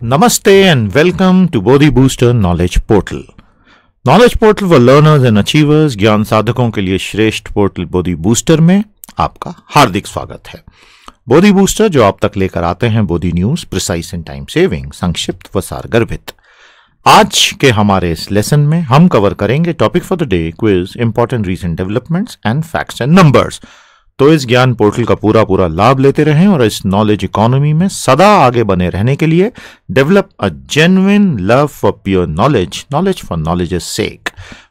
Namaste and welcome to Bodhi Booster Knowledge Portal. Knowledge Portal for learners and achievers, ज्ञान साधकों के लिए श्रेष्ठ पोर्टल बोधि बूस्टर में आपका हार्दिक स्वागत है। बोधि बूस्टर जो आप तक लेकर आते हैं Bodhi news, precise and time saving, संक्षिप्त व सारगर्भित। आज के हमारे इस लेसन में हम कवर करेंगे topic for the day, quiz, important recent developments and facts and numbers. तो इस ज्ञान पोर्टल का पूरा लाभ लेते रहें और इस नॉलेज इकोनॉमी में सदा आगे बने रहने के लिए develop a genuine love for pure knowledge, knowledge for knowledge's sake.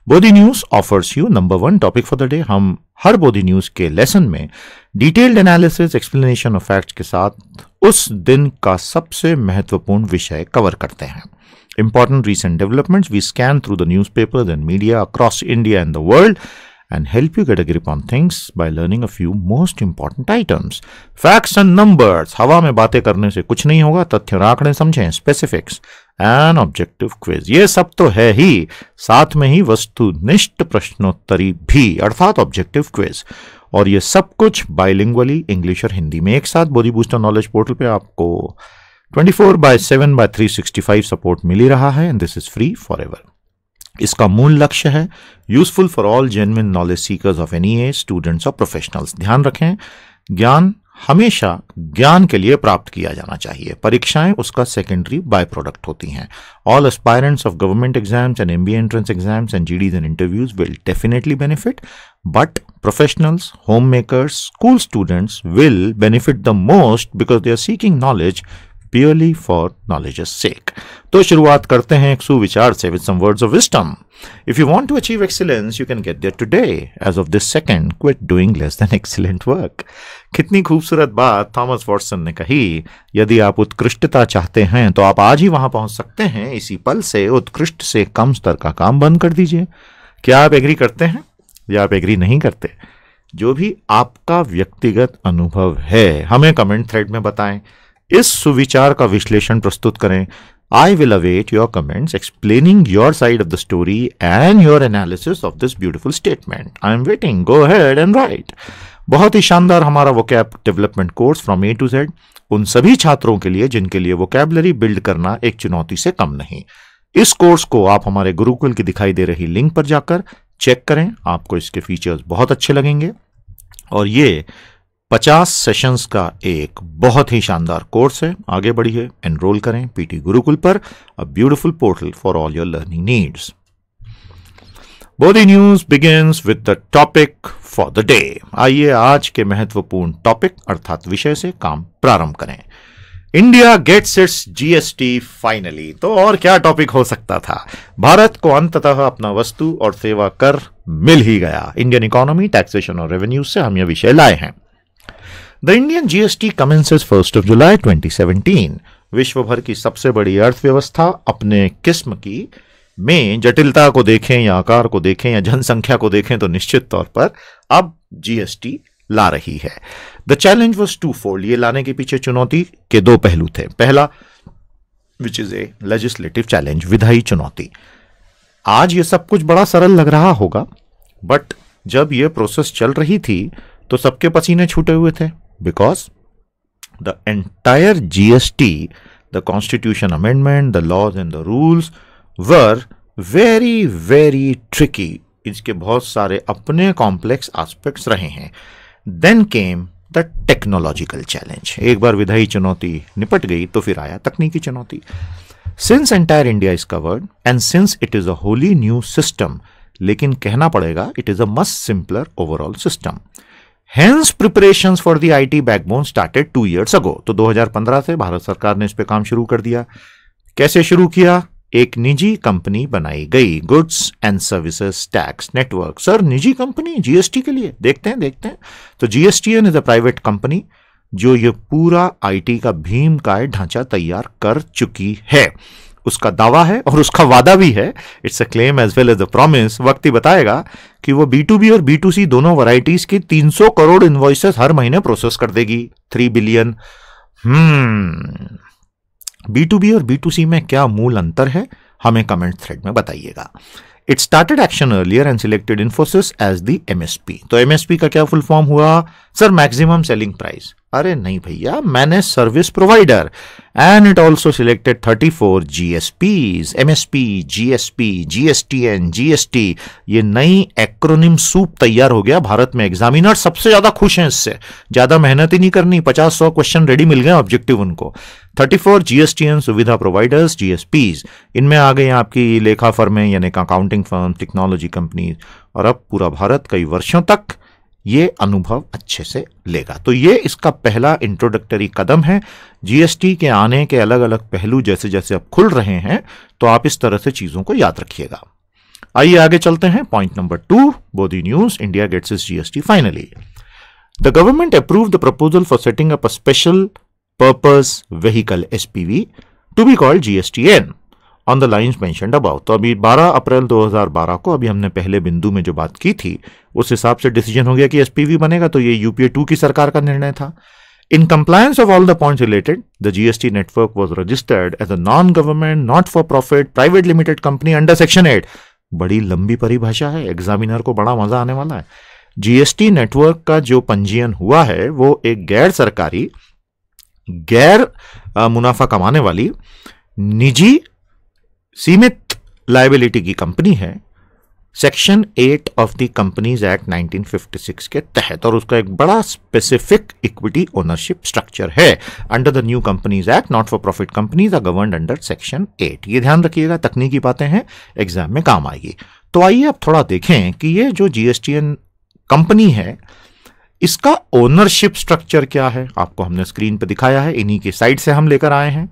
Bodhi news offers you number 1 topic for the day. हम हर बोधि न्यूज के लेसन में detailed analysis, explanation of facts के साथ उस दिन का सबसे महत्वपूर्ण विषय कवर करते हैं। Important recent developments we scan through the newspapers and media across India and the world and help you get a grip on things by learning a few most important items. Facts and numbers, हवा में बातें करने से कुछ नहीं होगा, तथ्य और आंकड़े समझें, स्पेसिफिक्स एंड ऑब्जेक्टिव क्विज, ये सब तो है ही, साथ में ही वस्तुनिष्ठ प्रश्नोत्तरी भी अर्थात ऑब्जेक्टिव क्विज। और ये सब कुछ बाइलिंगुअली इंग्लिश और हिंदी में एक साथ बोधि बूस्टर नॉलेज पोर्टल पे आपको 24/7/365 सपोर्ट मिल ही रहा है and this is free for ever. इसका मूल लक्ष्य है useful for all genuine knowledge seekers of any as, students और प्रोफेशनल्स। ध्यान रखें, ज्ञान हमेशा ज्ञान के लिए प्राप्त किया जाना चाहिए, परीक्षाएं उसका सेकेंडरी बाय प्रोडक्ट होती हैं। All aspirants of government exams and MBA entrance exams and GDs and interviews will definitely benefit, but professionals, homemakers, school students will benefit the most because they are seeking knowledge purely for knowledge's sake. तो शुरुआत करते हैं एक सुविचार से with some words of wisdom. If you want to achieve excellence, you can get there today. As of this second, quit doing less than excellent work. कितनी खूबसूरत बात थॉमस वॉटसन ने कही। यदि आप उत्कृष्टता चाहते हैं तो आप आज ही वहां पहुंच सकते हैं। इसी पल से उत्कृष्ट से कम स्तर का काम बंद कर दीजिए। क्या आप एग्री करते हैं या आप एग्री नहीं करते? जो भी आपका व्यक्तिगत अनुभव है हमें कमेंट थ्रेड में बताएं। इस सुविचार का विश्लेषण प्रस्तुत करें। I will await your comments explaining your side of the story and your analysis of this beautiful statement. I am waiting, go ahead and right. बहुत ही शानदार हमारा vocab development course from A to Z उन सभी छात्रों के लिए जिनके लिए वोकैबुलरी बिल्ड करना एक चुनौती से कम नहीं। इस कोर्स को आप हमारे गुरुकुल की दिखाई दे रही लिंक पर जाकर चेक करें, आपको इसके फीचर्स बहुत अच्छे लगेंगे। और ये 50 सेशंस का एक बहुत ही शानदार कोर्स है। आगे बढ़िए, एनरोल करें PT गुरुकुल पर, a beautiful portal for all your learning needs. Bodhi news begins with the topic for the day. आइए आज के महत्वपूर्ण टॉपिक अर्थात विषय से काम प्रारंभ करें। India gets its GST finally. तो और क्या टॉपिक हो सकता था। भारत को अंततः अपना वस्तु और सेवा कर मिल ही गया। इंडियन इकोनॉमी, टैक्सेशन और रेवेन्यू से हम यह विषय लाए हैं। द इंडियन GST commences 1 जुलाई 2017। विश्व भर की सबसे बड़ी अर्थव्यवस्था अपने किस्म की में जटिलता को देखें या आकार को देखें या जनसंख्या को देखें तो निश्चित तौर पर अब GST ला रही है। The challenge was twofold. ये लाने के पीछे चुनौती के दो पहलू थे। पहला which is a legislative challenge, विधायी चुनौती। आज ये सब कुछ बड़ा सरल लग रहा होगा, बट जब ये प्रोसेस चल रही थी तो सबके पसीने छूटे हुए थे। Because the entire GST, the constitution amendment, the laws and the rules were very tricky. इसके बहुत सारे अपने कॉम्प्लेक्स एस्पेक्ट्स रहे हैं। Then came the technological challenge. एक बार विधायी चुनौती निपट गई तो फिर आया तकनीकी चुनौती। Since entire India is covered and since it is a wholly new system, लेकिन कहना पड़ेगा it is a much simpler overall system. Hence preparations for the IT backbone started 2 years ago. तो 2015 से भारत सरकार ने इस पे काम शुरू कर दिया। कैसे शुरू किया? एक निजी कंपनी बनाई गई, goods and services tax network. Sir निजी कंपनी GST के लिए? देखते हैं। तो GSTN is a private company जो ये पूरा IT का भीम काय ढांचा तैयार कर चुकी है। उसका दावा है और उसका वादा भी है। It's a claim as well as a promise. वक्त ही बताएगा कि वो B2B और B2C दोनों वैरायटीज की 300 करोड़ इनवॉइसेस हर महीने प्रोसेस कर देगी। 3 बिलियन। B2B और B2C में क्या मूल अंतर है हमें कमेंट थ्रेड में बताइएगा। It started auction earlier and selected Infosys as the MSP. तो एमएसपी का क्या फुल फॉर्म हुआ सर? Maximum selling price. अरे नहीं भैया, manage service provider. And it also selected 34 GSPs, MSP, GSP, GSTN, GST. ये नई एक्रोनिम सूप तैयार हो गया भारत में। एग्जामिनर सबसे ज्यादा खुश हैं इससे, ज्यादा मेहनत ही नहीं करनी, 50-100 क्वेश्चन रेडी मिल गए ऑब्जेक्टिव उनको। 34 जीएसटीएन सुविधा प्रोवाइडर्स, जीएसपीज। इनमें आ गई आपकी लेखा फर्में यानी अकाउंटिंग फर्म, टेक्नोलॉजी कंपनी। और अब पूरा भारत कई वर्षों तक ये अनुभव अच्छे से लेगा। तो ये इसका पहला इंट्रोडक्टरी कदम है। जीएसटी के आने के अलग अलग पहलू जैसे जैसे अब खुल रहे हैं, तो आप इस तरह से चीजों को याद रखिएगा। आइए आगे चलते हैं। Point number 2, Bodhi news, India gets its GST finally. The government approved the proposal for setting up a special purpose vehicle SPV to be called GSTN on the lines mentioned about. तो अभी 12 अप्रैल 2012 को, अभी हमने पहले बिंदु में जो बात की थी उस हिसाब से डिसीजन हो गया कि एसपीवी बनेगा। तो ये यूपीए 2 की सरकार का निर्णय था। In compliance of all the points related, the GST network was registered as a non government not for profit private limited company under section 8। बड़ी लंबी परिभाषा है, एग्जामिनर को बड़ा मजा आने वाला है। जीएसटी नेटवर्क का जो पंजीयन हुआ है वो एक गैर सरकारी, गैर मुनाफा कमाने वाली, निजी सीमित लायबिलिटी की कंपनी है, section 8 of the companies act 1956 के तहत। और उसका एक बड़ा स्पेसिफिक इक्विटी ओनरशिप स्ट्रक्चर है। Under the new companies act, not for profit companies are governed under section 8। ये ध्यान रखिएगा, तकनीकी बातें हैं, एग्जाम में काम आएगी। तो आइए अब थोड़ा देखें कि ये जो जीएसटीएन कंपनी है इसका ओनरशिप स्ट्रक्चर क्या है। आपको हमने स्क्रीन पर दिखाया है, इन्हीं की साइड से हम लेकर आए हैं।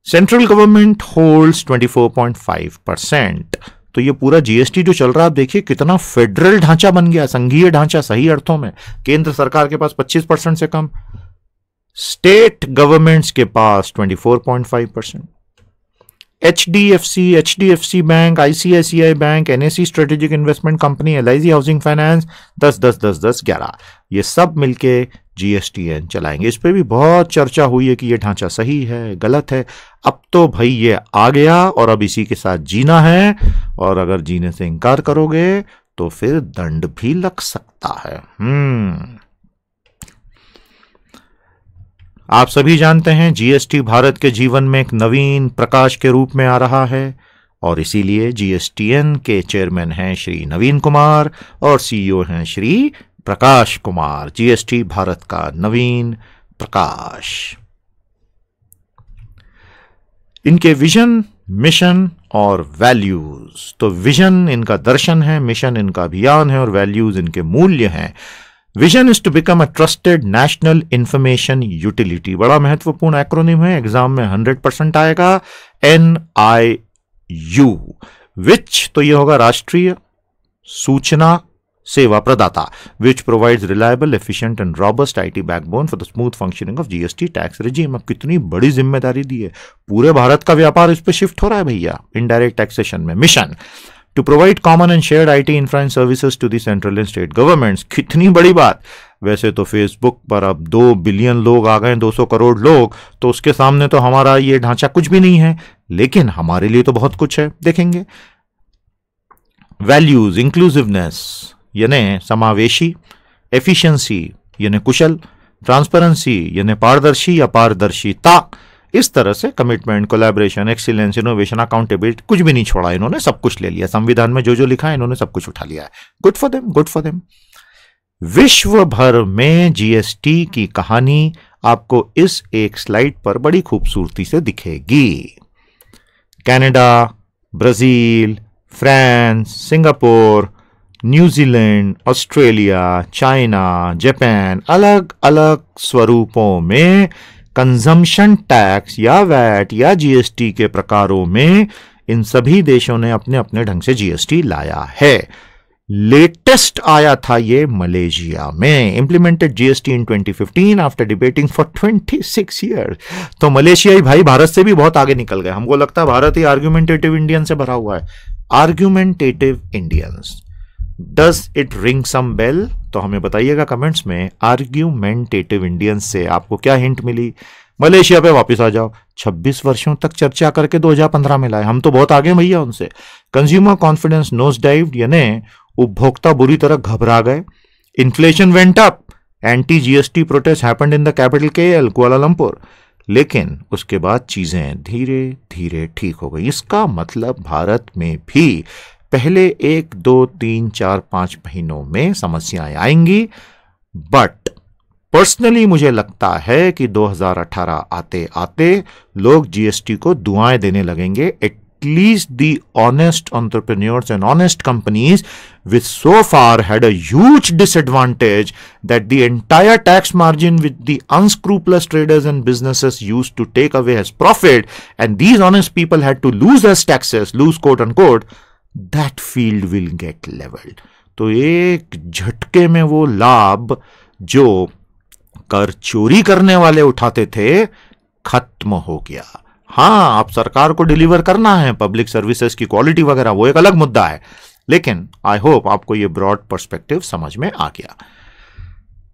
Central government holds 24.5%। तो ये पूरा जीएसटी जो चल रहा है, आप देखिए कितना फेडरल ढांचा बन गया, संघीय ढांचा सही अर्थों में। केंद्र सरकार के पास 25% से कम, स्टेट गवर्नमेंट्स के पास 24.5%। HDFC bank, ICICI bank, NSC strategic investment company, LIC housing finance 10-10-10-10 11, ये सब मिलके जीएसटीएन चलाएंगे। इस पे भी बहुत चर्चा हुई है कि ये ढांचा सही है, गलत है। अब तो भाई ये आ गया और अब इसी के साथ जीना है, और अगर जीने से इनकार करोगे तो फिर दंड भी लग सकता है। आप सभी जानते हैं जीएसटी भारत के जीवन में एक नवीन प्रकाश के रूप में आ रहा है, और इसीलिए जीएसटीएन के चेयरमैन हैं श्री नवीन कुमार और सीईओ हैं श्री प्रकाश कुमार। जीएसटी भारत का नवीन प्रकाश। इनके विजन, मिशन और वैल्यूज। तो विजन इनका दर्शन है, मिशन इनका अभियान है, और वैल्यूज इनके मूल्य हैं। Vision is to become a trusted national information utility. बड़ा महत्वपूर्ण एक्रोनिम है, एग्जाम में 100% आएगा। NIU, विच तो ये होगा राष्ट्रीय सूचना सेवा प्रदाता, which provides reliable, efficient and robust IT backbone for the smooth functioning of GST tax regime. अब कितनी बड़ी जिम्मेदारी दी है, पूरे भारत का व्यापार इस पे शिफ्ट हो रहा है भैया, इनडायरेक्ट टैक्सेशन में। Mission to provide common and shared IT infra and services to the central and state governments. कितनी बड़ी बात। वैसे तो फेसबुक पर अब 2 बिलियन लोग आ गए, 200 करोड़ लोग, तो उसके सामने तो हमारा ये ढांचा कुछ भी नहीं है, लेकिन हमारे लिए तो बहुत कुछ है, देखेंगे। वैल्यूज, इंक्लूसिवनेस यानी समावेशी, एफिशिएंसी यानी कुशल, ट्रांसपेरेंसी यानी पारदर्शी या पारदर्शिता, इस तरह से commitment, collaboration, excellence, innovation, accountability, कुछ भी नहीं छोड़ा इन्होंने, सब कुछ ले लिया। संविधान में जो जो लिखा है इन्होंने सब कुछ उठा लिया है। Good for them, good for them. विश्व भर में जीएसटी की कहानी आपको इस एक स्लाइड पर बड़ी खूबसूरती से दिखेगी। Canada, Brazil, France, Singapore, New Zealand, Australia, China, Japan, अलग अलग स्वरूपों में कंजम्पशन टैक्स या वैट या जीएसटी के प्रकारों में इन सभी देशों ने अपने अपने ढंग से जीएसटी लाया है। लेटेस्ट आया था ये मलेशिया में, implemented GST in 2015 after debating for 26 years. तो मलेशियाई भाई भारत से भी बहुत आगे निकल गए। हमको लगता है भारत ही आर्ग्यूमेंटेटिव इंडियन से भरा हुआ है। Argumentative Indians, does it ring some bell? तो हमें बताइएगा कमेंट्स में। आर्ग्यूमेंटेटिव इंडियंस से आपको क्या हिंट मिली? मलेशिया पे वापस आ जाओ, 26 वर्षों तक चर्चा करके 2015 में लाए, हम तो बहुत आगे भैया उनसे। कंज्यूमर कॉन्फिडेंस नोज डाइव्ड, यानी उपभोक्ता बुरी तरह घबरा गए। Inflation went up, anti GST protest happened in the capital KL, Kuala Lumpur. लेकिन उसके बाद चीजें धीरे धीरे ठीक हो गई। इसका मतलब भारत में भी पहले 1, 2, 3, 4, 5 महीनों में समस्याएं आएंगी, बट पर्सनली मुझे लगता है कि 2018 आते आते लोग जीएसटी को दुआएं देने लगेंगे। At least the honest entrepreneurs and honest companies which so far had a huge disadvantage that the entire tax margin with the unscrupulous traders and businesses used to take away as profit, and these honest people had to lose as taxes, lose quote unquote, that field will get leveled. तो एक झटके में वो लाभ जो कर चोरी करने वाले उठाते थे खत्म हो गया। हाँ, आप सरकार को डिलीवर करना है पब्लिक सर्विसेज की क्वालिटी वगैरह, वो एक अलग मुद्दा है, लेकिन आई होप आपको ये ब्रॉड पर्सपेक्टिव समझ में आ गया।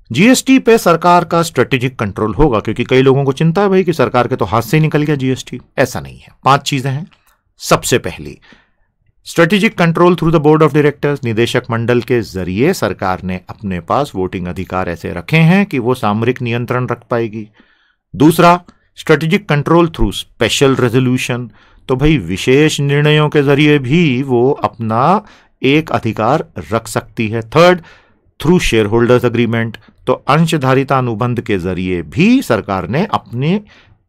जीएसटी पे सरकार का स्ट्रेटेजिक कंट्रोल होगा, क्योंकि कई लोगों को चिंता है भाई कि सरकार के तो हाथ से ही निकल गया जीएसटी। ऐसा नहीं है। 5 चीजें हैं। सबसे पहली, strategic control through the board of directors, निदेशक मंडल के जरिए सरकार ने अपने पास वोटिंग अधिकार ऐसे रखे हैं कि वो सामरिक नियंत्रण रख पाएगी। दूसरा, strategic control through special resolution, तो भाई विशेष निर्णयों के जरिए भी वो अपना एक अधिकार रख सकती है। Third, through share holders agreement, तो अंशधारिता अनुबंध के जरिए भी सरकार ने अपने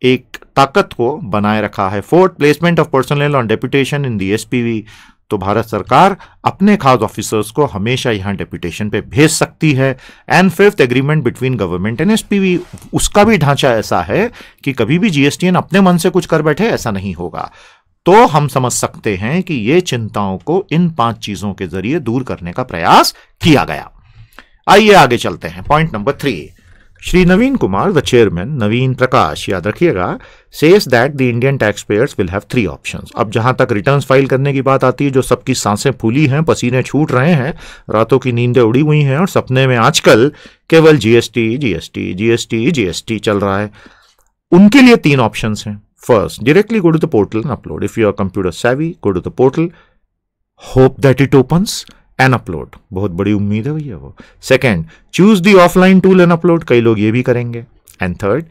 एक ताकत को बनाए रखा है। Fourth, placement of personal on deputation in the SPV, तो भारत सरकार अपने खास ऑफिसर्स को हमेशा यहां डेप्यूटेशन पे भेज सकती है। And fifth, agreement between government and SPV, उसका भी ढांचा ऐसा है कि कभी भी जीएसटीएन अपने मन से कुछ कर बैठे, ऐसा नहीं होगा। तो हम समझ सकते हैं कि ये चिंताओं को इन 5 चीजों के जरिए दूर करने का प्रयास किया गया। आइए आगे चलते हैं। Point number 3, Shri Navin Kumar the chairman, Navin Prakash याद रखिएगा, says that the Indian taxpayers will have 3 options. अब जहां तक रिटर्न्स फाइल करने की बात आती है, जो सबकी सांसें फूली हैं, पसीने छूट रहे हैं, रातों की नींदें उड़ी हुई हैं और सपने में आजकल केवल जीएसटी जीएसटी जीएसटी जीएसटी चल रहा है, उनके लिए 3 ऑप्शंस हैं। First, directly go to the portal and upload. If you are computer savvy, go to the portal. Hope that it opens and upload. बहुत बड़ी उम्मीद है भैया वो। Second, choose the offline tool and upload. कई लोग ये भी करेंगे। And third,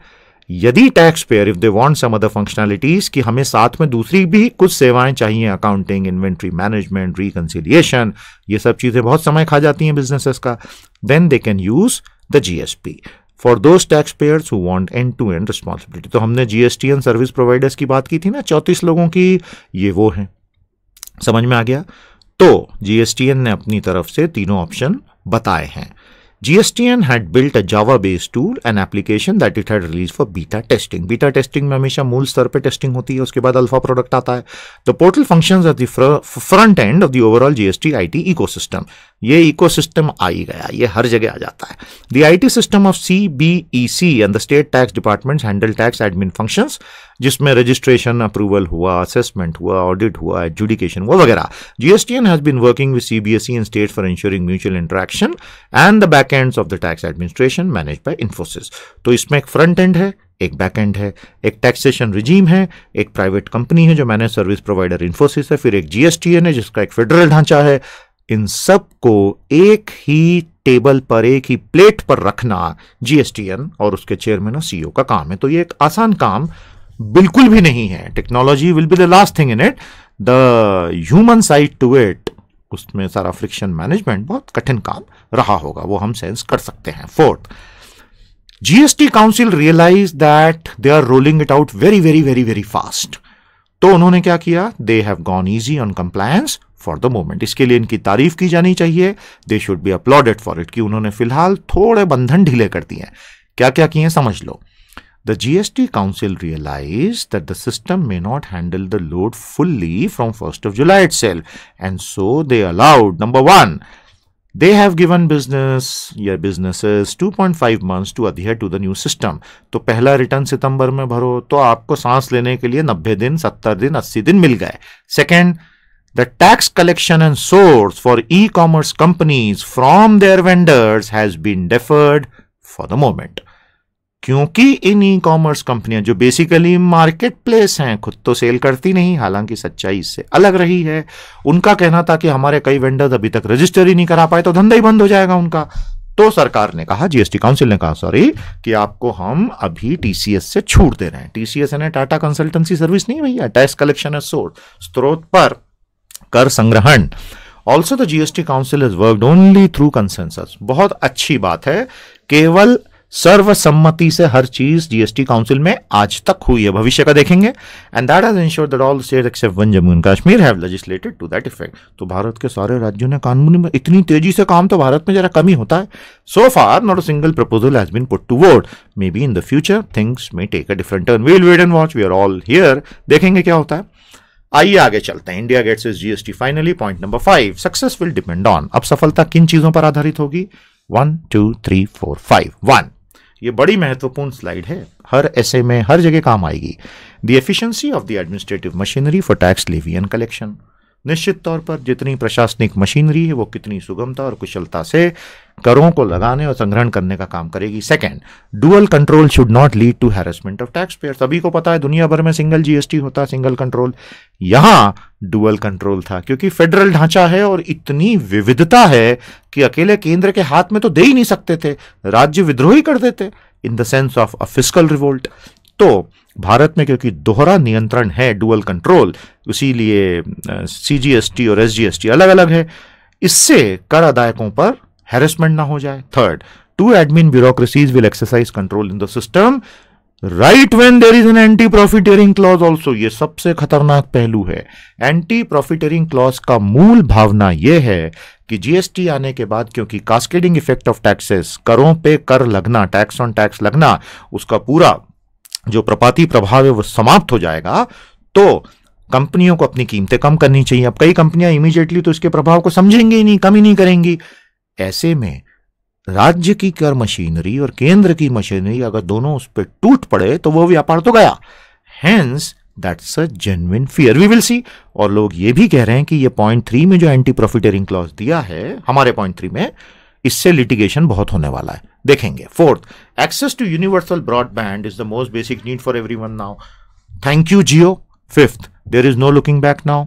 यदि tax payer if they want some other functionalities कि हमें साथ में दूसरी भी कुछ सेवाएं चाहिए, अकाउंटिंग, इन्वेंट्री मैनेजमेंट, रिकंसिलिएशन, ये सब चीजें बहुत समय खा जाती हैं बिजनेसेस का, then they can use the GSP. For those tax payers who want end to end responsibility. तो हमने जीएसटीएन सर्विस प्रोवाइडर्स की बात की थी ना, 34 लोगों की, ये वो हैं। समझ में आ गया? तो जीएसटीएन ने अपनी तरफ से 3 ऑप्शन बताए हैं। GSTN had built a Java-based tool, an application that it had released for beta testing. Beta testing में हमेशा मूल स्तर पे टेस्टिंग होती है, उसके बाद अल्फा प्रोडक्ट आता है। The portal functions at the front end of the overall GST IT ecosystem. ये इकोसिस्टम आ ही गया, ये हर जगह आ जाता है। The IT system of CBEC and the state tax departments handle tax admin functions, जिसमें रजिस्ट्रेशन, अप्रूवल हुआ, असेसमेंट हुआ, audit हुआ, एडजुडिकेशन हुआ वगैरह। GSTN has been working with CBSE and states for ensuring mutual interaction and the back ends of the tax administration managed by Infosys. तो इसमें एक front end है, एक बैक एंड है, एक टैक्सेशन रिजीम है, एक प्राइवेट कंपनी है जो मैनेज सर्विस प्रोवाइडर इन्फोसिस है, फिर एक GSTN है जिसका एक फेडरल ढांचा है। इन सब को एक ही टेबल पर, एक ही प्लेट पर रखना GSTN और उसके चेयरमैन और CEO का काम है। तो ये एक आसान काम बिल्कुल भी नहीं है। Technology will be the last thing in it, the human side to it, उसमें सारा फ्रिक्शन मैनेजमेंट बहुत कठिन काम रहा होगा, वो हम सेंस कर सकते हैं। Fourth, GST council realise that they are rolling it out very very very very fast. तो उन्होंने क्या किया? They have gone easy on compliance for the moment. इसके लिए इनकी तारीफ की जानी चाहिए, they should be applauded for it, कि उन्होंने फिलहाल थोड़े बंधन ढीले कर दिए हैं। क्या क्या किए समझ लो। The GST Council realized that the system may not handle the load fully from 1st of July itself, and so they allowed, number 1, they have given businesses 2.5 months to adhere to the new system. तो पहला return सितंबर में भरो तो आपको सांस लेने के लिए 90 दिन, 70 दिन, 80 दिन मिल गए। Second, the tax collection and source for e-commerce companies from their vendors has been deferred for the moment. क्योंकि इन ई कॉमर्स कंपनियां जो बेसिकली मार्केट प्लेस हैं, खुद तो सेल करती नहीं, हालांकि सच्चाई इससे अलग रही है। उनका कहना था कि हमारे कई वेंडर्स अभी तक रजिस्टर ही नहीं करा पाए तो धंधा ही बंद हो जाएगा उनका। तो सरकार ने कहा, जीएसटी काउंसिल ने कहा सॉरी, कि आपको हम अभी टीसीएस से छूट दे रहे हैं। टीसीएस यानी टाटा कंसल्टेंसी सर्विस नहीं भैया, टैक्स कलेक्शन एज सोर्स, स्रोत पर कर संग्रहण। Also the GST council is worked only through consensus. बहुत अच्छी बात है, केवल सर्वसम्मति से हर चीज जीएसटी काउंसिल में आज तक हुई है, भविष्य का देखेंगे। And that has ensured that all states except one Jammu and Kashmir have legislated to that effect. तो भारत के सारे राज्यों ने कानूनी में इतनी तेजी से काम तो भारत में जरा कम ही होता है। So far not a single proposal has been put to vote. Maybe in the future things may take a different turn. We will wait and watch, we are all here, देखेंगे क्या होता है। आइए आगे चलते हैं। India gets its GST finally. Point number 5, success will depend on. अब सफलता किन चीजों पर आधारित होगी? 1 2 3 4 5। 1, ये बड़ी महत्वपूर्ण स्लाइड है, हर ऐसे में हर जगह काम आएगी। The efficiency of the administrative machinery for tax levy and collection. निश्चित तौर पर जितनी प्रशासनिक मशीनरी है वो कितनी सुगमता और कुशलता से करों को लगाने और संग्रहण करने का काम करेगी। Second, dual control should not lead to harassment of tax payer. सभी को पता है दुनिया भर में सिंगल जीएसटी होता है, सिंगल कंट्रोल। यहां डुअल कंट्रोल था क्योंकि फेडरल ढांचा है और इतनी विविधता है कि अकेले केंद्र के हाथ में तो दे ही नहीं सकते थे, राज्य विद्रोही कर देते, in the sense of a fiscal revolt. तो भारत में क्योंकि दोहरा नियंत्रण है, डुअल कंट्रोल, इसीलिए सीजीएसटी और एसजीएसटी अलग अलग है। इससे कर अदायकों पर हैरेसमेंट ना हो जाए। Third, two admin bureaucracies will exercise control in the system right when there is an anti profiteering clause also. ये सबसे खतरनाक पहलू है। एंटी प्रॉफिटियरिंग क्लॉज का मूल भावना यह है कि जीएसटी आने के बाद क्योंकि कास्केडिंग इफेक्ट ऑफ टैक्सेस, करों पे कर लगना, टैक्स ऑन टैक्स लगना, उसका पूरा जो प्रपाती प्रभाव है वो समाप्त हो जाएगा। तो कंपनियों को अपनी कीमतें कम करनी चाहिए। अब कई कंपनियां इमीडिएटली तो इसके प्रभाव को समझेंगी ही नहीं, कम ही नहीं करेंगी। ऐसे में राज्य की कर मशीनरी और केंद्र की मशीनरी अगर दोनों उस पर टूट पड़े तो वो व्यापार तो गया। Hence that's a genuine fear, we will see. और लोग ये भी कह रहे हैं कि ये पॉइंट 3 में जो एंटी प्रॉफिटियरिंग क्लॉज दिया है हमारे पॉइंट 3 में, इससे लिटिगेशन बहुत होने वाला है, देखेंगे। Fourth, access to universal broadband is the most basic need for everyone now. Thank you Jio. Fifth, there is no looking back now.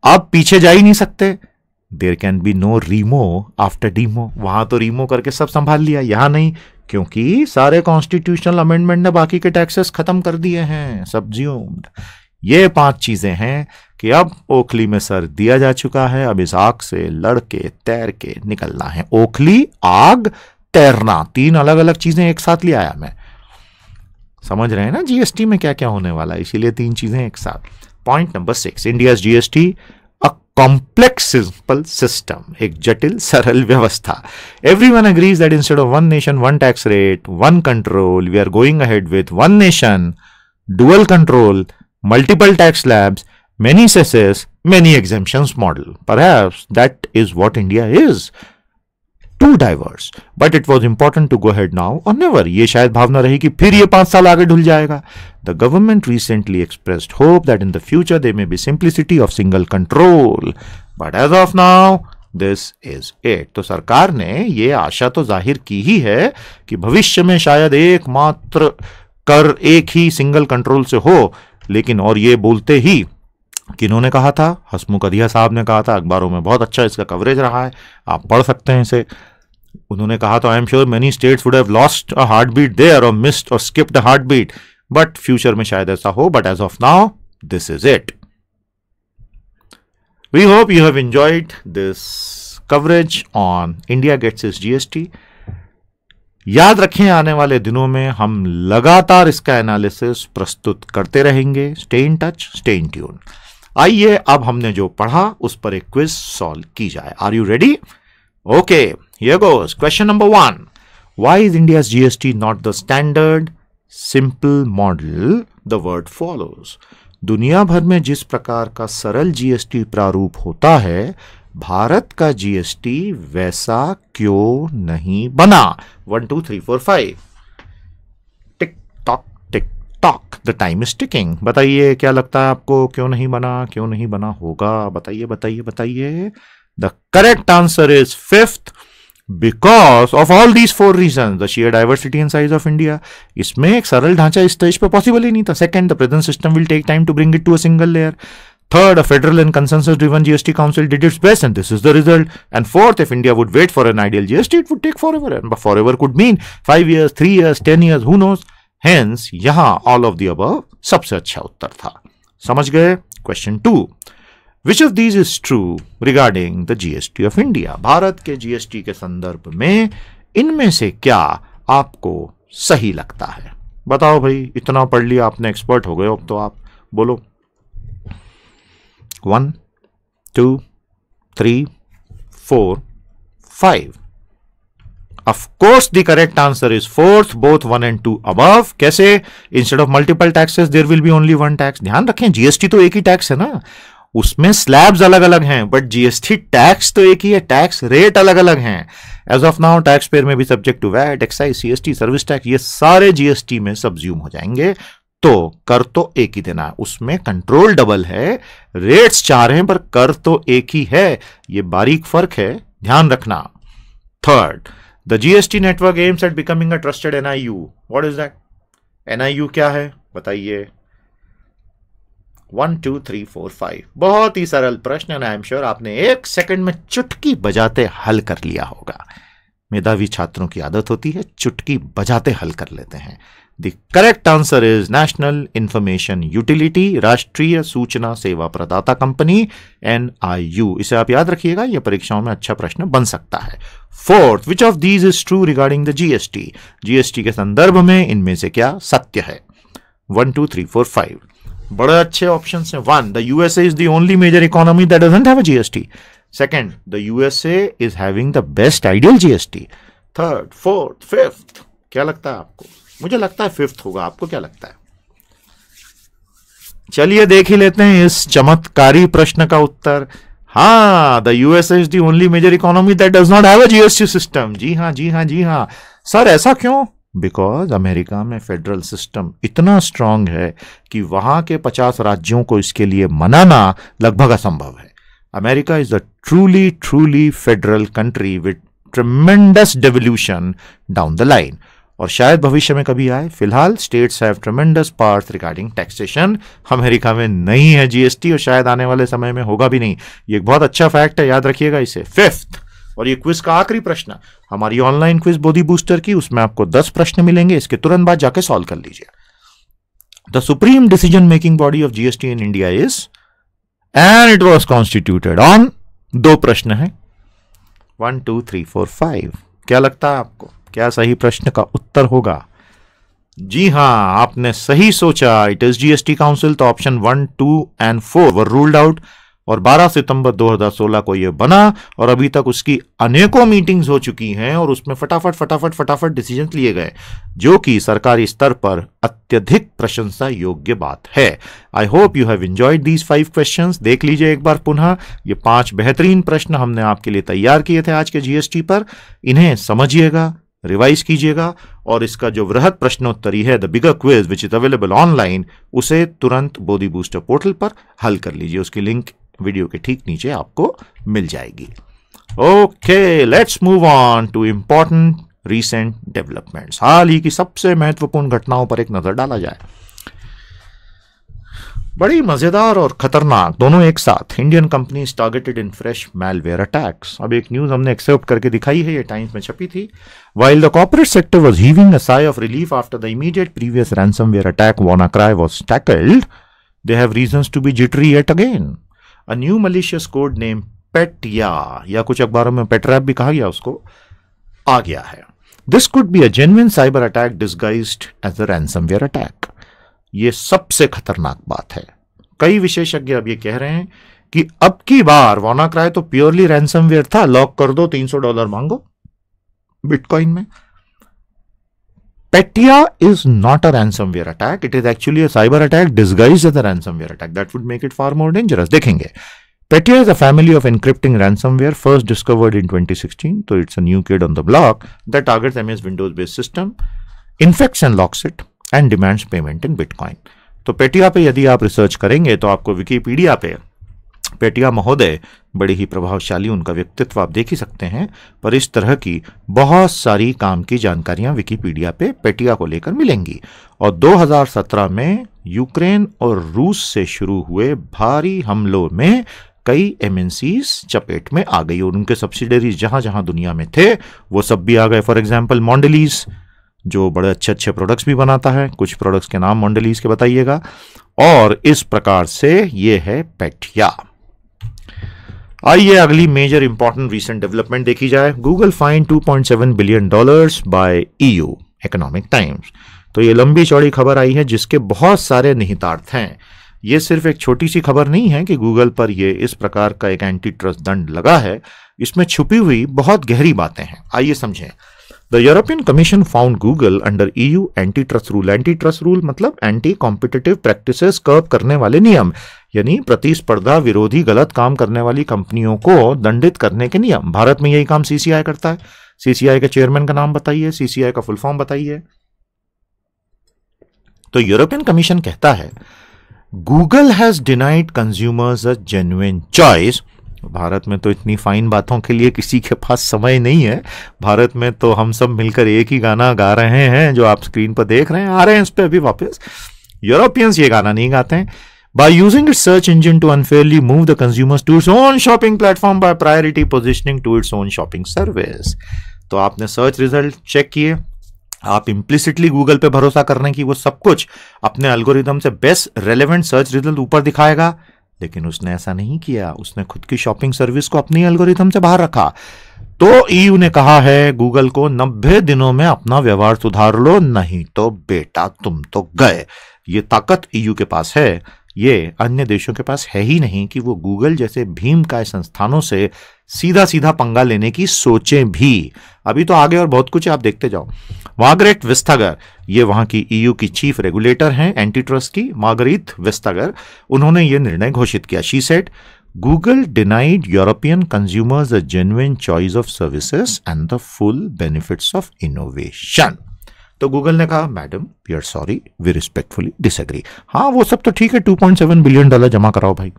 अब पीछे जा ही नहीं सकते। There can be no remo after demo. वहां तो रीमो करके सब संभाल लिया, यहां नहीं, क्योंकि सारे कॉन्स्टिट्यूशनल अमेंडमेंट ने बाकी के टैक्सेस खत्म कर दिए हैं, सब्ज्यूम्ड। ये 5 चीजें हैं कि अब ओखली में सर दिया जा चुका है, अब इस आग से लड़के तैर के निकलना है। ओखली, आग, तैरना, 3 अलग अलग चीजें एक साथ ले आया मैं। समझ रहे हैं ना जीएसटी में क्या क्या होने वाला है, इसीलिए 3 चीजें एक साथ। Point number 6, India GST a complex simple system, एक जटिल सरल व्यवस्था। Everyone agrees that instead of one nation one tax rate one control we are going ahead with one nation dual control multiple tax slabs, many cesses, many exemptions model. Perhaps that is what India is. Too diverse. But it was important to go ahead now or never. ये शायद भावना रही कि फिर ये 5 साल आगे ढुल जाएगा. The government recently expressed hope that in the future there may be simplicity of single control. But as of now, this is it. तो सरकार ने ये आशा तो जाहिर की ही है कि भविष्य में शायद एकमात्र कर एक ही सिंगल कंट्रोल से हो, लेकिन और ये बोलते ही किन्होंने कहा था, हसमुख अधिया साहब ने कहा था, अखबारों में बहुत अच्छा इसका कवरेज रहा है, आप पढ़ सकते हैं इसे। उन्होंने कहा था, I am sure many states would have lost a heart beat there or missed or skipped a heart beat, but future में शायद ऐसा हो, but as of now this is it. We hope you have enjoyed this coverage on India gets its GST. याद रखें, आने वाले दिनों में हम लगातार इसका एनालिसिस प्रस्तुत करते रहेंगे। Stay in touch, stay in tune. आइए अब हमने जो पढ़ा उस पर एक क्विज सॉल्व की जाए। Are you ready? Okay, here goes. Question number 1, why is India's GST not the standard simple model the world follows? दुनिया भर में जिस प्रकार का सरल जीएसटी प्रारूप होता है, भारत का जीएसटी वैसा क्यों नहीं बना? 1 2 3 4 5। Tick tock, the time is ticking. बताइए क्या लगता है आपको, क्यों नहीं बना, क्यों नहीं बना होगा? बताइए बताइए बताइए। The correct answer is 5th, because of all these 4 reason, the sheer diversity and size of India, इसमें एक सरल ढांचा इस स्टेज पे पॉसिबल ही नहीं था. Second, the present system will take time to bring it to a single layer. Third, a federal and consensus-driven GST council did its best, and this is the result. And fourth, if India would wait for an ideal GST, it would take forever. And forever could mean 5 years, 3 years, 10 years, who knows? Hence, यहाँ all of the above सबसे अच्छा उत्तर था. समझ गए? Question 2. Which of these is true regarding the GST of India? Bharat के GST के संदर्भ में इनमें से क्या आपको सही लगता है? बताओ भाई, इतना पढ़ लिया आपने, एक्सपर्ट हो गए अब तो आप बोलो. 1, 2, 3, 4, 5. Of course, the correct answer is fourth, both 1 and 2 above. कैसे? Instead of multiple taxes, there will be only one tax. ध्यान रखें, GST तो एक ही टैक्स है ना, उसमें स्लैब्स अलग अलग हैं, बट GST टैक्स तो एक ही है, टैक्स रेट अलग अलग हैं. As of now tax payer में भी subject to VAT, excise, CST, service tax, ये सारे GST में सब्ज्यूम हो जाएंगे. तो कर तो एक ही देना है, उसमें कंट्रोल डबल है, रेट्स 4 हैं पर कर तो एक ही है. ये बारीक फर्क है, ध्यान रखना. Third, the GST network aims at becoming a trusted NIU. What is that? NIU क्या है बताइए? 1, 2, 3, 4, 5. बहुत ही सरल प्रश्न है, आई एम श्योर आपने 1 सेकंड में चुटकी बजाते हल कर लिया होगा. मेधावी छात्रों की आदत होती है, चुटकी बजाते हल कर लेते हैं. The correct answer is national information utility, राष्ट्रीय सूचना सेवा प्रदाता कंपनी, NIU. इसे आप याद रखिएगा, यह परीक्षाओं में अच्छा प्रश्न बन सकता है. Fourth, which of these is true regarding the GST? GST के संदर्भ में इनमें से क्या सत्य है? 1, 2, 3, 4, 5. बड़े अच्छे ऑप्शन हैं. 1, the USA is the only major economy that doesn't have a GST. Second, the USA is having the best ideal GST. Third, fourth, fifth. क्या लगता है आपको? मुझे लगता है 5th होगा. आपको क्या लगता है? चलिए देख ही लेते हैं इस चमत्कारी प्रश्न का उत्तर. हाँ, the USA is the only major economy that does not have a GST system. जी हाँ, जी हाँ, जी हाँ. सर ऐसा क्यों? बिकॉज अमेरिका में फेडरल सिस्टम इतना स्ट्रांग है कि वहां के 50 राज्यों को इसके लिए मनाना लगभग असंभव है. America is a truly federal country with tremendous devolution down the line. और शायद भविष्य में कभी आए. फिलहाल states have tremendous parts regarding taxation. America में नहीं है GST और शायद आने वाले समय में होगा भी नहीं. ये एक बहुत अच्छा फैक्ट है, याद रखिएगा इसे. 5th, और ये क्विज का आखिरी प्रश्न, हमारी ऑनलाइन क्विज बोधी बूस्टर की, उसमें आपको 10 प्रश्न मिलेंगे. इसके तुरंत बाद जाके सॉल्व कर लीजिए. The supreme decision making body of GST in India is, and it was constituted on. 2 प्रश्न हैं. 1, 2, 3, 4, 5. क्या लगता है आपको, क्या सही प्रश्न का उत्तर होगा? जी हां, आपने सही सोचा. इट इज GST काउंसिल. तो option 1, 2 and 4 were ruled out. और 12 सितंबर 2016 को यह बना और अभी तक उसकी अनेकों मीटिंग्स हो चुकी हैं और उसमें फटाफट डिसीजन लिए गए, जो कि सरकारी स्तर पर अत्यधिक प्रशंसा योग्य बात है. I hope you have enjoyed these 5 questions. देख लीजिए एक बार पुनः, ये 5 बेहतरीन प्रश्न हमने आपके लिए तैयार किए थे आज के GST पर. इन्हें समझिएगा, रिवाइज कीजिएगा और इसका जो वृहद प्रश्नोत्तरी है, the bigger quiz which is available online, उसे तुरंत बोधी बूस्टर पोर्टल पर हल कर लीजिए. उसकी लिंक वीडियो के ठीक नीचे आपको मिल जाएगी. Okay, let's move on to important recent developments. हाल ही की सबसे महत्वपूर्ण घटनाओं पर एक नजर डाला जाए. बड़ी मजेदार और खतरनाक दोनों एक साथ. Indian companies targeted in fresh malware attacks. अब एक न्यूज हमने एक्सेप्ट करके दिखाई है, ये टाइम्स में छपी थी. While the corporate sector was heaving a sigh of relief after the immediate previous ransomware attack WannaCry was tackled, they have reasons to be jittery yet again. A new malicious code named Petya, या कुछ अखबारों में पेट्रैप भी कहा गया, उसको आ गया है. This could be a genuine cyber attack disguised as a ransomware attack. ये सबसे खतरनाक बात है. कई विशेषज्ञ अब ये कह रहे हैं कि अब की बार WannaCry तो प्योरली रैंसमवेयर था, लॉक कर दो, $300 मांगो बिटकॉइन में. Petya is not a ransomware attack. It is actually a cyber attack disguised as a ransomware attack. That would make it far more dangerous. देखेंगे. Petya is a family of encrypting ransomware first discovered in 2016. So it's a new kid on the block that targets MS Windows-based system, infects and locks it, and demands payment in Bitcoin. तो Petya पे यदि आप research करेंगे तो आपको Wikipedia पे पेटिया महोदय बड़ी ही प्रभावशाली, उनका व्यक्तित्व आप देख ही सकते हैं, पर इस तरह की बहुत सारी काम की जानकारियां विकिपीडिया पे पेटिया को लेकर मिलेंगी। और 2017 में यूक्रेन और रूस से शुरू हुए भारी हमलों में कई एमएनसीज चपेट में आ गई और उनके सब्सिडरीज जहां जहां दुनिया में थे वो सब भी आ गए। फॉर एग्जाम्पल मॉन्डेलीज, जो बड़े अच्छे अच्छे प्रोडक्ट्स भी बनाता है, कुछ प्रोडक्ट्स के नाम मॉन्डेलीज के बताइएगा। और इस प्रकार से ये है पेटिया। आइए अगली मेजर इंपॉर्टेंट रीसेंट डेवलपमेंट देखी जाए। Google fine $2.7 billion bye EU, economic times. तो ये लंबी चौड़ी खबर आई है जिसके बहुत सारे निहितार्थ हैं। ये सिर्फ एक छोटी सी खबर नहीं है कि गूगल पर ये इस प्रकार का एक एंटी ट्रस्ट दंड लगा है, इसमें छुपी हुई बहुत गहरी बातें हैं। आइए समझें। The European commission found Google under EU anti trust rule. Anti trust rule मतलब एंटी कॉम्पिटिटिव प्रैक्टिसेस कर्व करने वाले नियम, यानी प्रतिस्पर्धा विरोधी गलत काम करने वाली कंपनियों को दंडित करने के नियम। भारत में यही काम सीसीआई करता है। सीसीआई के चेयरमैन का नाम बताइए, सीसीआई का फुल फॉर्म बताइए। तो यूरोपियन कमीशन कहता है Google has denied consumers a genuine choice. Bharat में तो इतनी फाइन बातों के लिए किसी के पास समय नहीं है। भारत में तो हम सब मिलकर एक ही गाना गा रहे हैं जो आप स्क्रीन पर देख रहे हैं, आ रहे हैं इस पे अभी वापस। यूरोपियंस ये गाना नहीं गाते हैं। By using its search engine to unfairly move the consumers to its own shopping platform by priority positioning to its own shopping service। तो आपने सर्च रिजल्ट चेक किए, आप इम्प्लिसिटली गूगल पे भरोसा कर रहे हैं कि वो सब कुछ अपने एल्गोरिदम से बेस्ट रेलेवेंट सर्च रिजल्ट ऊपर दिखाएगा, लेकिन उसने ऐसा नहीं किया। उसने खुद की शॉपिंग सर्विस को अपनी एल्गोरिदम से बाहर रखा। तो ईयू ने कहा है गूगल को 90 दिनों में अपना व्यवहार सुधार लो, नहीं तो बेटा तुम तो गए। ये ताकत ईयू के पास है, ये अन्य देशों के पास है ही नहीं कि वो गूगल जैसे भीमकाय संस्थानों से सीधा सीधा पंगा लेने की सोचें भी। अभी तो आगे और बहुत कुछ आप देखते जाओ। मार्गरेट वेस्टागर, ये वहां की ईयू की चीफ रेगुलेटर हैं एंटी ट्रस्ट की, मार्गरीत वेस्टागर, उन्होंने ये निर्णय घोषित किया। She said Google denied European consumers a genuine choice of services and the full benefits of innovation. तो गूगल ने कहा madam we are sorry, we respectfully disagree. हाँ वो सब तो ठीक है, $2.7 बिलियन जमा कराओ भाई।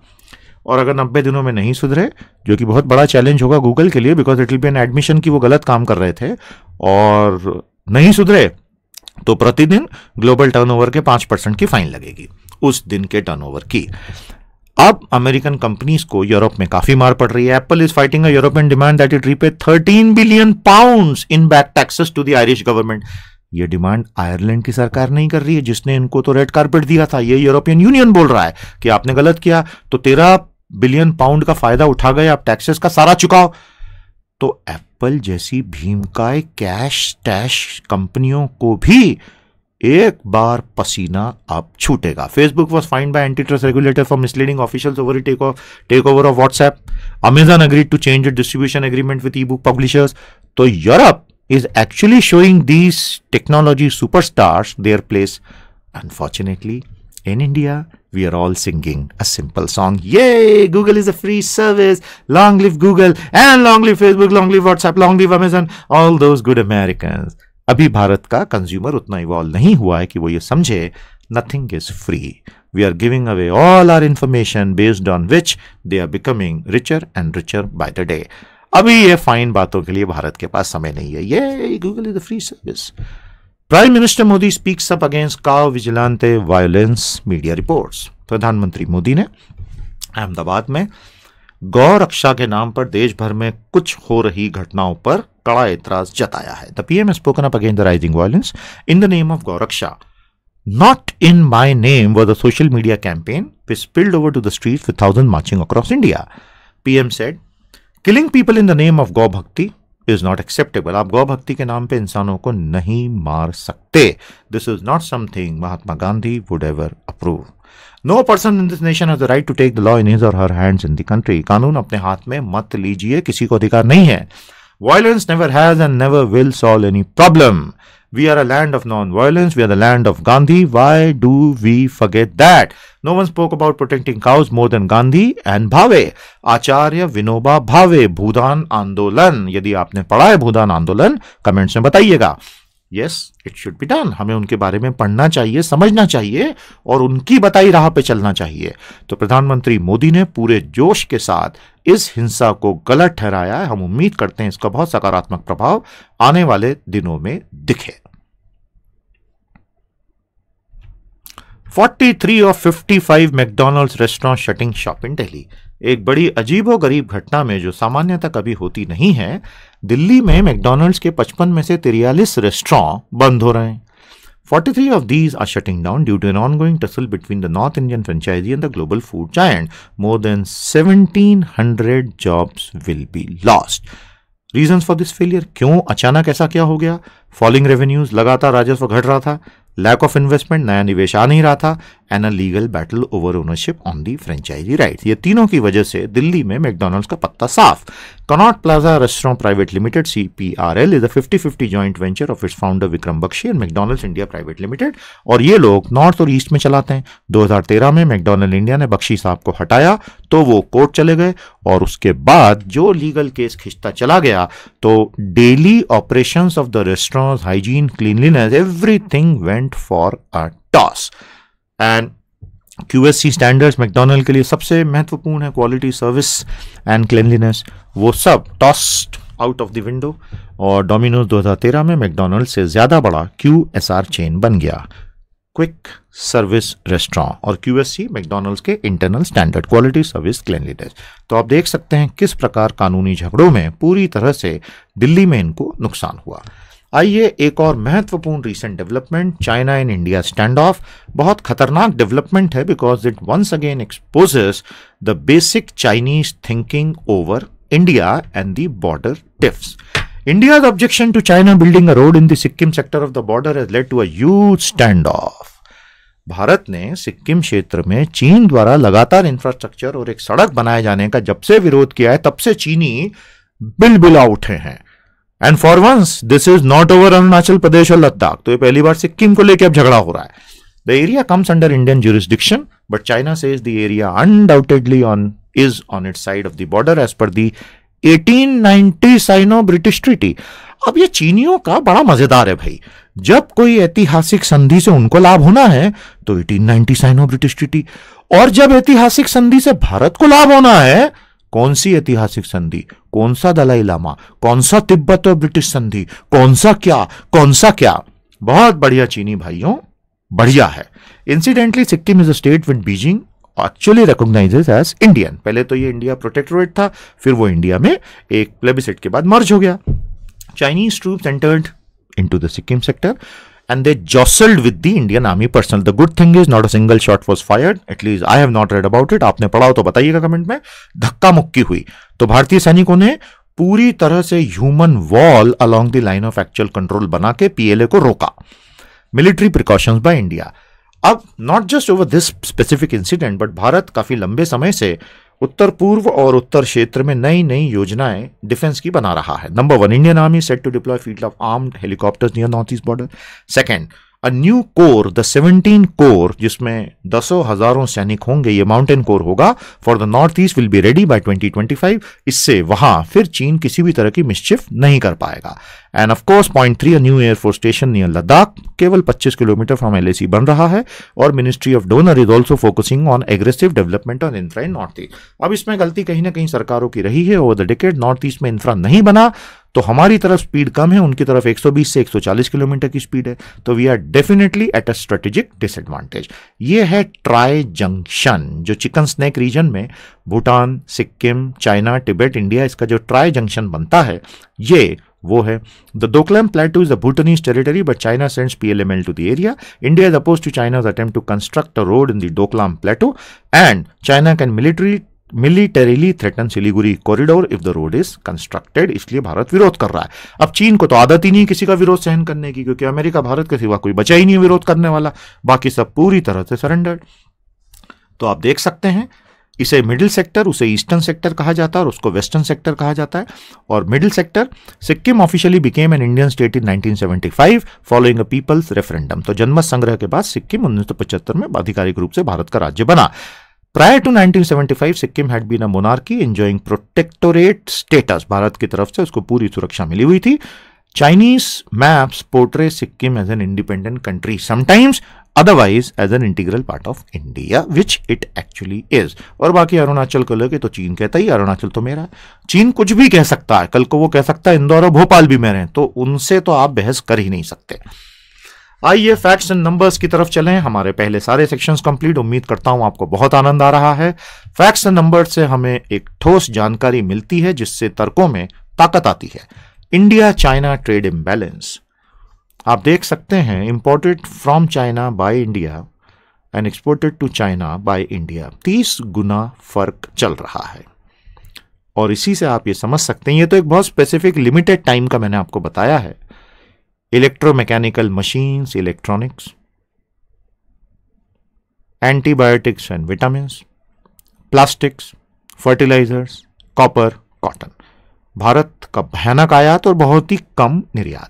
और अगर 90 दिनों में नहीं सुधरे, जो कि बहुत बड़ा चैलेंज होगा गूगल के लिए, because it will be an admission कि वो गलत काम कर रहे थे, और नहीं सुधरे तो प्रतिदिन ग्लोबल टर्नओवर के 5% की फाइन लगेगी, उस दिन के टर्नओवर की। अब अमेरिकन कंपनीज को यूरोप में काफी मार पड़ रही है। Apple is fighting a European demand that it repay £13 billion in back taxes to the Irish government. ये डिमांड आयरलैंड की सरकार नहीं कर रही है, जिसने इनको तो रेड कार्पेट दिया था। ये यूरोपियन यूनियन बोल रहा है कि आपने गलत किया, तो £13 बिलियन का फायदा उठा गए, आप टैक्सेस का सारा चुकाओ। तो एप्पल जैसी भीमकाय कैश टैश कंपनियों को भी एक बार पसीना अब छूटेगा। Facebook was fined by anti trust regulator for misleading officials over take over of WhatsApp. Amazon agreed to change it distribution agreement with e book publishers. तो Europe is actually showing these technology superstars their place. Unfortunately, in India, we are all singing a simple song. Yay! Google is a free service. Long live Google and long live Facebook, long live WhatsApp, long live Amazon, all those good Americans. अभी भारत का consumer उतना evolve नहीं हुआ है कि वो ये समझे nothing is free. We are giving away all our information based on which they are becoming richer and richer by the day. अभी ये फाइन बातों के लिए भारत के पास समय नहीं है। ये Google is the free service. Prime minister Modi speaks up against cow vigilante violence, media reports. प्रधानमंत्री मोदी ने अहमदाबाद में गौ रक्षा के नाम पर देश भर में कुछ हो रही घटनाओं पर कड़ा एतराज जताया है। The PM has spoken up against the rising violence in the name of गौ रक्षा। Not in my name was a social media campaign which spilled over to the streets with thousands marching across India. PM said, Killing people in the name of गौ भक्ति is not acceptable. आप गौ भक्ति के नाम पे इंसानों को नहीं मार सकते। This is not something Mahatma Gandhi would ever approve. No person in this nation has the right to take the law in his or her hands in the country. कानून अपने हाथ में मत लीजिए, किसी को अधिकार नहीं है। Violence never has and never will solve any problem. We are a land of non-violence. We are the land of Gandhi. Why do we forget that? No one spoke about protecting cows more than Gandhi and Bhave. आचार्य विनोबा भावे, भूदान आंदोलन। यदि आपने पढ़ा है भूदान आंदोलन, comments में बताइएगा। Yes, it should be done. हमें उनके बारे में पढ़ना चाहिए, समझना चाहिए और उनकी बताई राह पे चलना चाहिए। तो प्रधानमंत्री मोदी ने पूरे जोश के साथ इस हिंसा को गलत ठहराया है। हम उम्मीद करते हैं इसका बहुत सकारात्मक प्रभाव आने वाले दिनों में दिखे। 43 of 55 McDonald's restaurant shutting shop in Delhi. एक बड़ी अजीबोगरीब घटना में जो सामान्यतः कभी होती नहीं है, दिल्ली में मैकडॉनल्ड्स के 55 में से 43 रेस्टोरेंट बंद हो रहे हैं। 43 of these are shutting down due to an ongoing tussle between the North Indian franchisee and the global food giant. More than 1,700 jobs will be lost. Reasons for this failure? क्यों अचानक ऐसा क्या हो गया? Falling revenues, लगातार राजस्व घट रहा था, लैक ऑफ इन्वेस्टमेंट, नया निवेश आ नहीं रहा था, and a legal battle over ownership on the franchise right. ये तीनों की वजह से दिल्ली में मैकडॉनल्ड्स का पत्ता साफ। Connaught plaza restaurant private limited CPRL is a 50-50 joint venture of its founder Vikram Bakshi and McDonald's India private limited, और ये लोग नॉर्थ और ईस्ट में चलाते हैं। 2013 में मैकडॉनल्ड इंडिया ने बख्शी साहब को हटाया तो वो कोर्ट चले गए, और उसके बाद जो लीगल केस खिंचता चला गया तो daily operations of the restaurants, hygiene, cleanliness, everything went for a toss. And QSC standards McDonald के लिए सबसे महत्वपूर्ण है, क्वालिटी, सर्विस एंड क्लीनलीनेस, वो सब tossed out of the window, और डोमिनोज 2013 में मैकडॉनल्ड से ज्यादा बड़ा QSR चेन बन गया, क्विक सर्विस रेस्टोरेंट, और QSC मैकडॉनल्ड्स के internal standard, quality, service, cleanliness. तो आप देख सकते हैं किस प्रकार कानूनी झगड़ों में पूरी तरह से दिल्ली में इनको नुकसान हुआ। आइए एक और महत्वपूर्ण recent development, China and India standoff. बहुत खतरनाक डेवलपमेंट है because it once again exposes the basic Chinese thinking over India and the border tiffs. India's objection to China building a road in the Sikkim sector of the border has led to a huge standoff. Bharat ने सिक्किम क्षेत्र में चीन द्वारा लगातार infrastructure और एक सड़क बनाए जाने का जब से विरोध किया है, तब से चीनी बिलबिला उठे हैं। And for once this is not over Arunachal Pradesh और लद्दाख। तो ये पहली बार सिक्किम को लेकर अब झगड़ा हो रहा है। The area comes under Indian jurisdiction, but China says the area undoubtedly is on its side of the border as per the 1890 Sino British treaty. अब ये चीनियों का बड़ा मजेदार है भाई, जब कोई ऐतिहासिक संधि से उनको लाभ होना है तो 1890 साइनो ब्रिटिश ट्रीटी, और जब ऐतिहासिक संधि से भारत को लाभ होना है, कौन सी ऐतिहासिक संधि, कौन सा दलाई लामा, कौन सा तिब्बत और ब्रिटिश संधि, कौन सा क्या। बहुत बढ़िया चीनी भाइयों, बढ़िया है। Incidentally Sikkim is a state with Beijing actually recognizes as Indian। पहले तो ये इंडिया प्रोटेक्टोरेट था, फिर वो इंडिया में एक प्लेबिसेट के बाद मर्ज हो गया। Chinese troops entered into the Sikkim sector and they jostled with the Indian army personnel. The good thing is not a single shot was fired. At least I have not read about it. आपने पढ़ा हो तो बताइएगा comment में। धक्का मुक्की हुई तो भारतीय सैनिकों ने पूरी तरह से human wall along the line of actual control बना के PLA को रोका। Military precautions by India. अब not just over this specific incident, but Bharat काफी लंबे समय से उत्तर पूर्व और उत्तर क्षेत्र में नई नई योजनाएं डिफेंस की बना रहा है। Number 1, Indian army set to deploy field of armed helicopters near north east border. Second, a new corps, the 17 corps, जिसमें दसों हजारों सैनिक होंगे, ये माउंटेन कोर होगा for the north east, will be ready by 2025। इससे वहां फिर चीन किसी भी तरह की मिसचिफ नहीं कर पाएगा। End of course point 3, new air force station near Ladakh, केवल 25 किलोमीटर फ्रॉम LAC बन रहा है, और ministry of donor is also focusing on aggressive development on infra in north east. अब इसमें गलती कहीं ना कहीं सरकारों की रही है। Over the decade north east में इंफ्रा नहीं बना तो हमारी तरफ स्पीड कम है, उनकी तरफ 120 से 140 किलोमीटर की स्पीड है, तो we are definitely at a strategic disadvantage. ये है ट्राई जंक्शन, जो चिकन स्नेक रीजन में Bhutan, Sikkim, China, Tibet, India, इसका जो ट्राई जंक्शन बनता है, ये वो है। The Doklam plateau is the Bhutanese territory, but China sends PLML to the area. India is opposed to China's attempt to construct a road in the Doklam plateau, and China can militarily threaten Siliguri corridor if the road is constructed. इसलिए भारत विरोध कर रहा है। अब चीन को तो आदत ही नहीं किसी का विरोध सहन करने की, क्योंकि अमेरिका, भारत के सिवा कोई बचा ही नहीं विरोध करने वाला, बाकी सब पूरी तरह से सरेंडर्ड। तो आप देख सकते हैं, इसे मिडिल सेक्टर, उसे ईस्टर्न सेक्टर कहा जाता है और उसको वेस्टर्न सेक्टर कहा जाता है। और middle sector, Sikkim officially became an Indian state in 1975 following a people's referendum. तो जनमत संग्रह के बाद सिक्किम 1975 में आधिकारिक रूप से भारत का राज्य बना। Prior to 1975, Sikkim had been a monarchy enjoying protectorate status। Bharat की तरफ से उसको पूरी सुरक्षा मिली हुई थी। Chinese maps portray Sikkim as an independent country, sometimes otherwise as an integral part of India, which it actually is. और बाकी अरुणाचल को लेके तो चीन कहता ही अरुणाचल तो मेरा है। चीन कुछ भी कह सकता है, कल को वो कह सकता है इंदौर और भोपाल भी मेरे हैं, तो उनसे तो आप बहस कर ही नहीं सकते। आइए फैक्ट्स एंड नंबर्स की तरफ चलें। हमारे पहले सारे सेक्शंस कंप्लीट, उम्मीद करता हूं आपको बहुत आनंद आ रहा है। फैक्ट्स एंड नंबर्स से हमें एक ठोस जानकारी मिलती है जिससे तर्कों में ताकत आती है। इंडिया चाइना ट्रेड इम्बैलेंस आप देख सकते हैं, imported from China by India and exported to China by India, 30 गुना फर्क चल रहा है। और इसी से आप ये समझ सकते हैं, ये तो एक बहुत स्पेसिफिक लिमिटेड टाइम का मैंने आपको बताया है। Electromechanical machines, electronics, antibiotics and vitamins, plastics, fertilisers, copper, cotton. Bharat का भयानक आयात और बहुत ही कम निर्यात।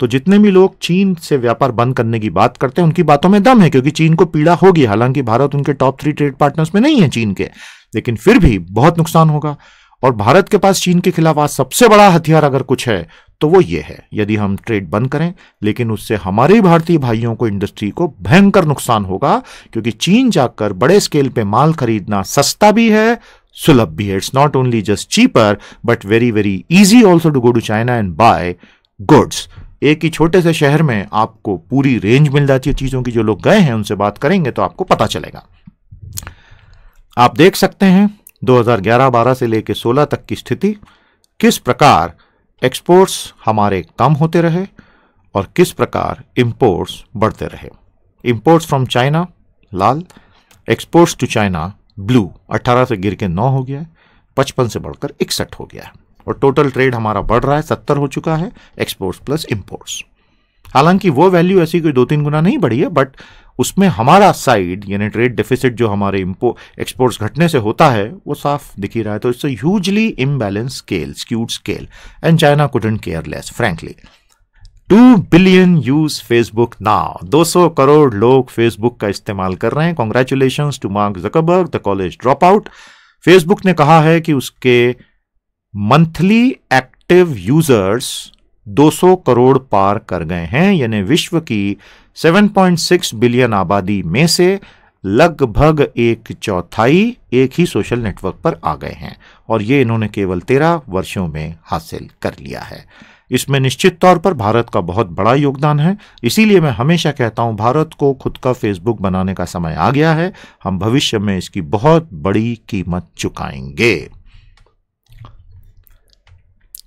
तो जितने भी लोग चीन से व्यापार बंद करने की बात करते हैं उनकी बातों में दम है, क्योंकि चीन को पीड़ा होगी। हालांकि भारत उनके टॉप 3 ट्रेड पार्टनर्स में नहीं है चीन के, लेकिन फिर भी बहुत नुकसान होगा। और भारत के पास चीन के खिलाफ आज सबसे बड़ा हथियार अगर कुछ है तो वो ये है, यदि हम ट्रेड बंद करें, लेकिन उससे हमारे भारतीय भाइयों को, इंडस्ट्री को भयंकर नुकसान होगा, क्योंकि चीन जाकर बड़े स्केल पे माल खरीदना सस्ता भी है, सुलभ भी है। It's not only just cheaper but very very easy also to go to China and buy goods. एक ही छोटे से शहर में आपको पूरी रेंज मिल जाती है चीजों की। जो लोग गए हैं उनसे बात करेंगे तो आपको पता चलेगा। आप देख सकते हैं 2011-12 से लेकर 16 तक की स्थिति, किस प्रकार एक्सपोर्ट्स हमारे कम होते रहे और किस प्रकार इंपोर्ट्स बढ़ते रहे। इंपोर्ट्स फ्रॉम चाइना लाल, एक्सपोर्ट्स टू चाइना ब्लू, 18 से गिर के 9 हो गया है, 55 से बढ़कर 61 हो गया है। और टोटल ट्रेड हमारा बढ़ रहा है, 70 हो चुका है, एक्सपोर्ट्स प्लस इंपोर्ट्स। हालांकि वो वैल्यू ऐसी कोई 2-3 गुना नहीं बढ़ी है, बट उसमें हमारा साइड यानी ट्रेड डेफिसिट जो हमारे एक्सपोर्ट्स घटने से होता है वो साफ दिख ही रहा है। तो it's a hugely imbalance scale, skewed scale, and China couldn't care less frankly. 2 billion use Facebook now, 200 crore लोग फेसबुक का इस्तेमाल कर रहे हैं। Congratulations to Mark Zuckerberg, the college drop out. Facebook ने कहा है कि उसके मंथली एक्टिव यूजर्स 200 करोड़ पार कर गए हैं, यानी विश्व की 7.6 बिलियन आबादी में से लगभग 1/4 एक ही सोशल नेटवर्क पर आ गए हैं। और ये इन्होंने केवल 13 वर्षों में हासिल कर लिया है। इसमें निश्चित तौर पर भारत का बहुत बड़ा योगदान है। इसीलिए मैं हमेशा कहता हूं, भारत को खुद का फेसबुक बनाने का समय आ गया है। हम भविष्य में इसकी बहुत बड़ी कीमत चुकाएंगे।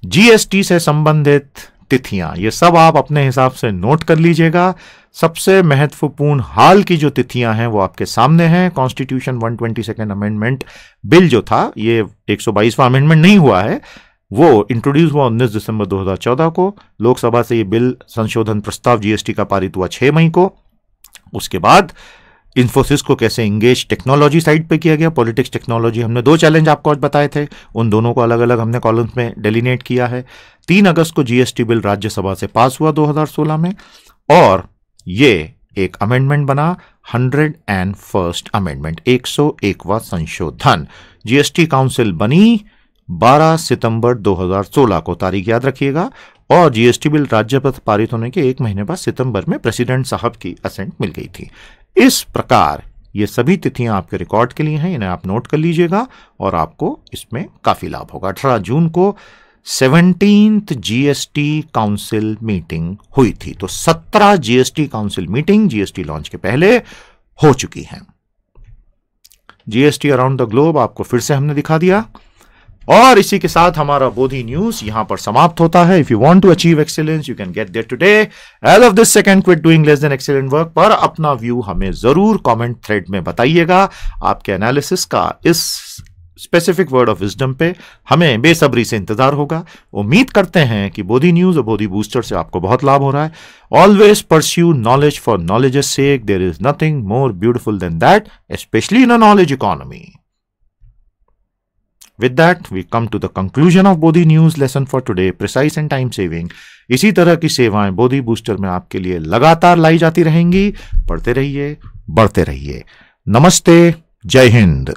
जीएसटी से संबंधित तिथियां, ये सब आप अपने हिसाब से नोट कर लीजिएगा। सबसे महत्वपूर्ण हाल की जो तिथियां हैं वो आपके सामने हैं। कॉन्स्टिट्यूशन 122nd अमेंडमेंट बिल जो था, ये 122वां अमेंडमेंट नहीं हुआ है, वो इंट्रोड्यूस हुआ 19 दिसंबर 2014 को। लोकसभा से ये बिल संशोधन प्रस्ताव जीएसटी का पारित हुआ 6 मई को। उसके बाद इन्फोसिस को कैसे इंगेज टेक्नोलॉजी साइड पे किया गया, पॉलिटिक्स टेक्नोलॉजी, हमने 2 चैलेंज आपको आज बताए थे, उन दोनों को अलग अलग हमने कॉलम्स में डेलिनेट किया है। 3 अगस्त को जीएसटी बिल राज्यसभा से पास हुआ 2016 में, और ये एक अमेंडमेंट बना 101st अमेंडमेंट, 101वां संशोधन। जीएसटी काउंसिल बनी 12 सितंबर 2016 को, तारीख याद रखिएगा। और जीएसटी बिल राज्यसभा पारित होने के 1 महीने बाद सितंबर में प्रेसिडेंट साहब की असेंट मिल गई थी। इस प्रकार ये सभी तिथियां आपके रिकॉर्ड के लिए हैं, इन्हें आप नोट कर लीजिएगा और आपको इसमें काफी लाभ होगा। 18 जून को 17th जीएसटी काउंसिल मीटिंग हुई थी, तो 17 GST council meeting GST launch के पहले हो चुकी हैं। जीएसटी अराउंड द ग्लोब आपको फिर से हमने दिखा दिया। और इसी के साथ हमारा बोधी न्यूज यहां पर समाप्त होता है। If you want to achieve excellence you can get there today. As of this second, quit doing less than excellent work पर अपना व्यू हमें जरूर कमेंट थ्रेड में बताइएगा। आपके एनालिसिस का इस स्पेसिफिक वर्ड ऑफ विजडम पे हमें बेसब्री से इंतजार होगा। उम्मीद करते हैं कि बोधी न्यूज और बोधी बूस्टर से आपको बहुत लाभ हो रहा है। Always pursue knowledge for knowledge's sake, there is nothing more beautiful than that, specially in a knowledge economy. With that, we come to the conclusion of Bodhi News lesson for today, precise and time saving. इसी तरह की सेवाएं Bodhi booster में आपके लिए लगातार लाई जाती रहेंगी। पढ़ते रहिए, बढ़ते रहिए। नमस्ते, जय हिंद।